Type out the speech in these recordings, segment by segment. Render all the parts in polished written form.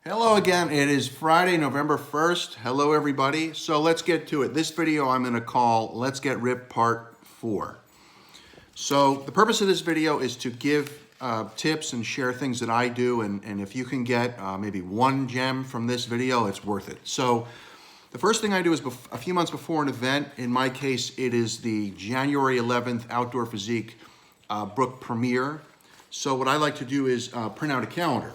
Hello again. It is Friday, November 1st. Hello, everybody. So let's get to it. This video I'm going to call Let's Get Ripped Part 4. So the purpose of this video is to give tips and share things that I do. And if you can get maybe one gem from this video, it's worth it. So the first thing I do is a few months before an event. In my case, it is the January 11th Outdoor Physique Brook Premiere. So what I like to do is print out a calendar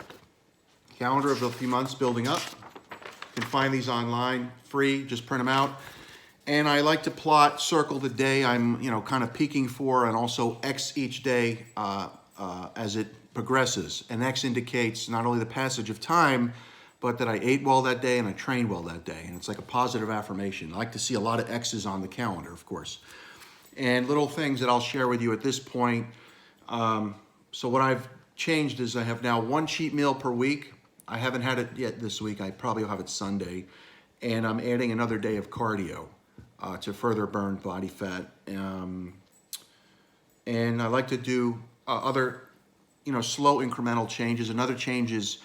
of a few months building up. You can find these online, free, just print them out. And I like to circle the day I'm, kind of peaking for, and also X each day as it progresses. And X indicates not only the passage of time, but that I ate well that day and I trained well that day. And it's like a positive affirmation. I like to see a lot of X's on the calendar, of course. And little things that I'll share with you at this point. So what I've changed is I have now one cheat meal per week. I haven't had it yet this week. I probably will have it Sunday. And I'm adding another day of cardio to further burn body fat. And I like to do other, slow incremental changes. Another change is,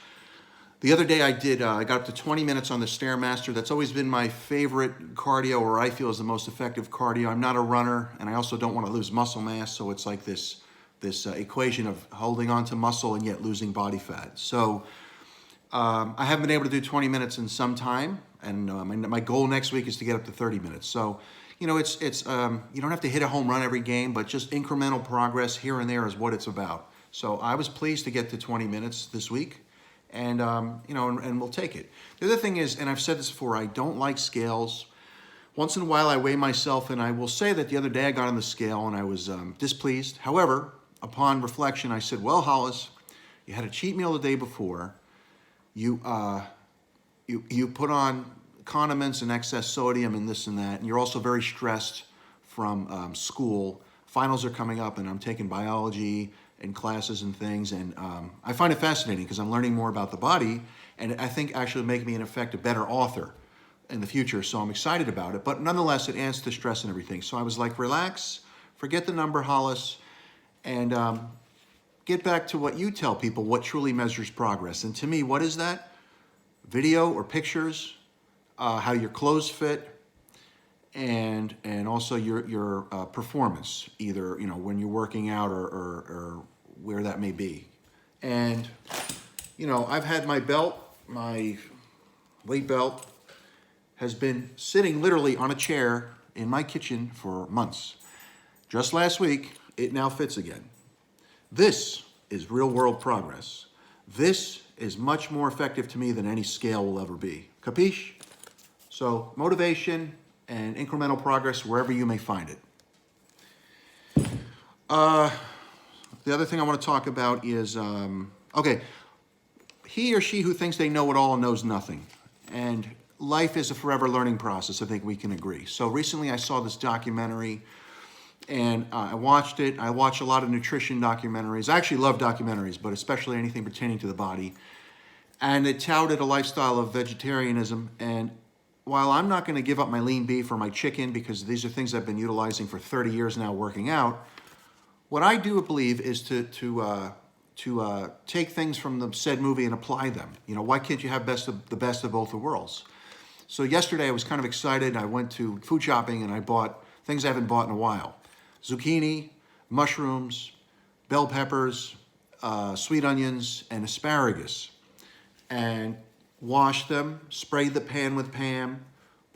the other day I got up to 20 minutes on the Stairmaster. That's always been my favorite cardio, or I feel is the most effective cardio. I'm not a runner, and I also don't want to lose muscle mass, so it's like this equation of holding on to muscle and yet losing body fat. So I haven't been able to do 20 minutes in some time, and my goal next week is to get up to 30 minutes. So, it's you don't have to hit a home run every game, but just incremental progress here and there is what it's about. So I was pleased to get to 20 minutes this week, and and we'll take it. The other thing is, and I've said this before, I don't like scales. Once in a while I weigh myself, and I will say that the other day I got on the scale and I was displeased. However, upon reflection, I said, well, Hollis, you had a cheat meal the day before. You put on condiments and excess sodium and this and that, and you're also very stressed from school. Finals are coming up, and I'm taking biology and classes and things, and I find it fascinating because I'm learning more about the body, and I think actually make me, in effect, a better author in the future, so I'm excited about it. But nonetheless, it adds to stress and everything. So I was like, relax, forget the number, Hollis, and get back to what you tell people, what truly measures progress. And to me, what is that? Video or pictures, how your clothes fit, and also your performance, either when you're working out or where that may be. And I've had my weight belt has been sitting literally on a chair in my kitchen for months. Just last week, it now fits again. This is real world progress. This is much more effective to me than any scale will ever be. Capiche? So motivation and incremental progress wherever you may find it. The other thing I want to talk about is, he or she who thinks they know it all knows nothing. And life is a forever learning process, I think we can agree. So recently I saw this documentary, and I watched it. I watch a lot of nutrition documentaries. I actually love documentaries, but especially anything pertaining to the body. And it touted a lifestyle of vegetarianism. And while I'm not going to give up my lean beef or my chicken, because these are things I've been utilizing for 30 years now working out, what I do believe is to take things from the said movie and apply them. Why can't you have the best of both the worlds? So yesterday I was kind of excited. I went to food shopping and I bought things I haven't bought in a while. Zucchini, mushrooms, bell peppers, sweet onions, and asparagus. And washed them, sprayed the pan with Pam,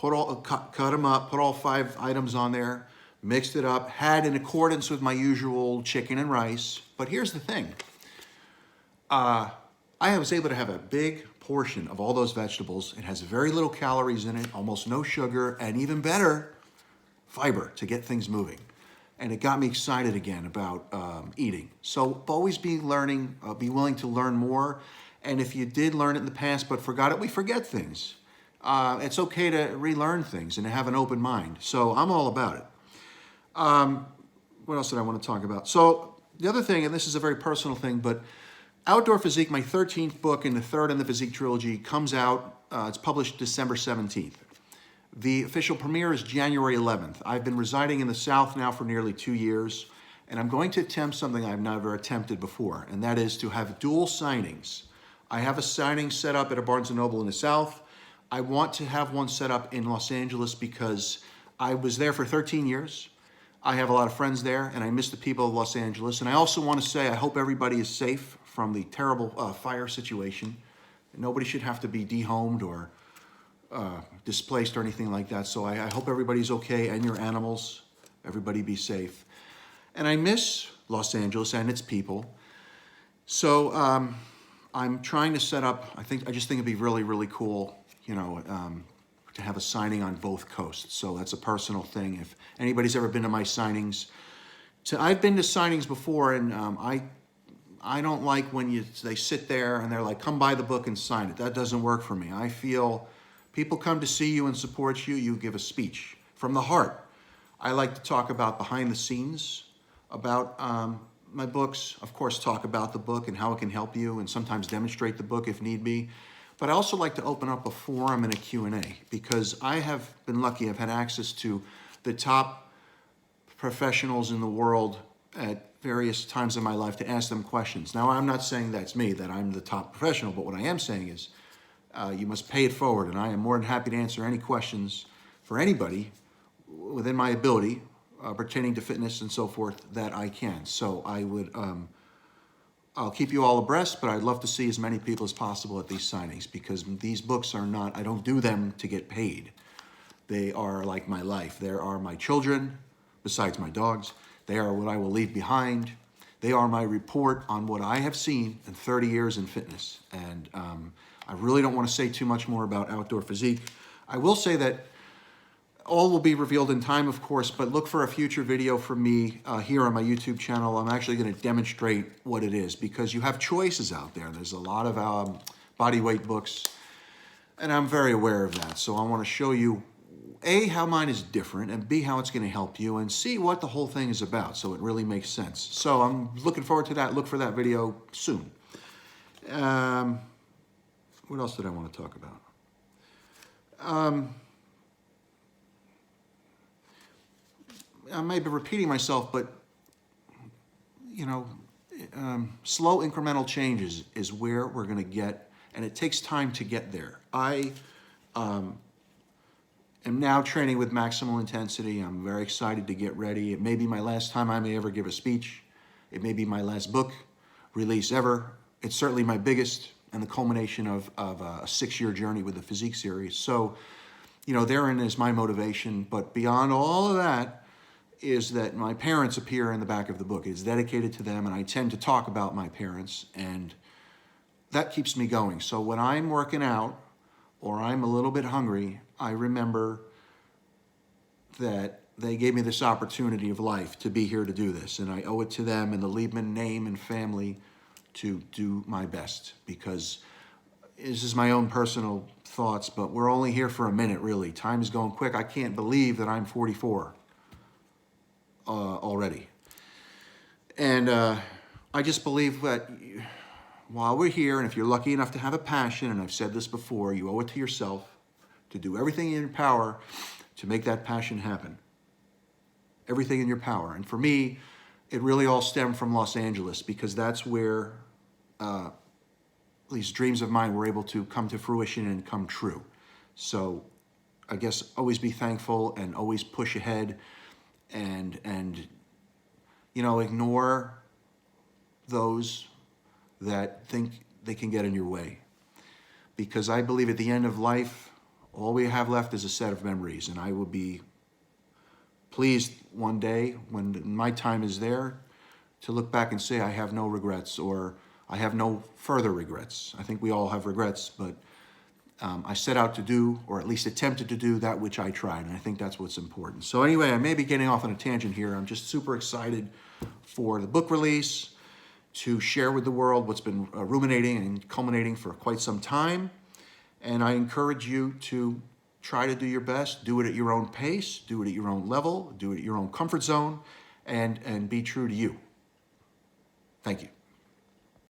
cut them up, put all 5 items on there, mixed it up, had in accordance with my usual chicken and rice. But here's the thing. I was able to have a big portion of all those vegetables. It has very little calories in it, almost no sugar, and even better, fiber to get things moving. And it got me excited again about eating. So always be willing to learn more. And if you did learn it in the past but forgot it, we forget things. It's okay to relearn things and to have an open mind. So I'm all about it. What else did I want to talk about? So the other thing, and this is a very personal thing, but Outdoor Physique, my 13th book in the third in the Physique trilogy, comes out. It's published December 17th. The official premiere is January 11th. I've been residing in the South now for nearly 2 years, and I'm going to attempt something I've never attempted before, and that is to have dual signings I have a signing set up at a Barnes & Noble in the South. I want to have one set up in Los Angeles because I was there for 13 years. I have a lot of friends there, and I miss the people of Los Angeles. And I also want to say I hope everybody is safe from the terrible fire situation. Nobody should have to be dehomed or displaced or anything like that. So I hope everybody's okay, and your animals. Everybody be safe. And I miss Los Angeles and its people. So I'm trying to set up, I just think it'd be really, really cool, you know, to have a signing on both coasts. So that's a personal thing. If anybody's ever been to my signings, I've been to signings before, and I don't like when they sit there and they're like, come buy the book and sign it. That doesn't work for me. I feel people come to see you and support you, you give a speech from the heart. I like to talk about behind the scenes, about my books, of course, talk about the book and how it can help you, and sometimes demonstrate the book if need be. But I also like to open up a forum and a Q&A, because I have been lucky. I've had access to the top professionals in the world at various times in my life to ask them questions. Now, I'm not saying that's me, that I'm the top professional, but what I am saying is you must pay it forward, and I am more than happy to answer any questions for anybody within my ability, pertaining to fitness and so forth, that I can. So I would, I'll keep you all abreast, but I'd love to see as many people as possible at these signings, because these books are not, I don't do them to get paid. They are like my life. They are my children, besides my dogs. They are what I will leave behind. They are my report on what I have seen in 30 years in fitness. And I really don't want to say too much more about Outdoor Physique. I will say that all will be revealed in time, of course, but look for a future video from me here on my YouTube channel. I'm actually going to demonstrate what it is, because you have choices out there. There's a lot of body weight books, and I'm very aware of that. So I want to show you, A, how mine is different, and B, how it's going to help you, and C, what the whole thing is about, so it really makes sense. So I'm looking forward to that. Look for that video soon. What else did I want to talk about? I may be repeating myself, but, you know, slow incremental changes is where we're going to get, and it takes time to get there. I am now training with Maximal Intensity. I'm very excited to get ready. It may be my last time I may ever give a speech. It may be my last book release ever. It's certainly my biggest, and the culmination of a 6-year journey with the Physique series. So, you know, therein is my motivation. But beyond all of that is that my parents appear in the back of the book. It's dedicated to them, and I tend to talk about my parents, and that keeps me going. So when I'm working out or I'm a little bit hungry, I remember that they gave me this opportunity of life to be here to do this, and I owe it to them and the Liebman name and family to do my best, because this is my own personal thoughts, but we're only here for a minute, really. Time is going quick. I can't believe that I'm 44 already. And I just believe that while we're here, and if you're lucky enough to have a passion, and I've said this before, you owe it to yourself to do everything in your power to make that passion happen. Everything in your power. And for me, it really all stemmed from Los Angeles, because that's where these dreams of mine were able to come to fruition and come true. So I guess always be thankful and always push ahead, and you know, ignore those that think they can get in your way. Because I believe at the end of life, all we have left is a set of memories, and I will be pleased one day when my time is there to look back and say I have no regrets, or I have no further regrets. I think we all have regrets, but I set out to do, or at least attempted to do, that which I tried, and I think that's what's important. So anyway, I may be getting off on a tangent here. I'm just super excited for the book release, to share with the world what's been ruminating and culminating for quite some time. And I encourage you to try to do your best, do it at your own pace, do it at your own level, do it at your own comfort zone, and be true to you. Thank you.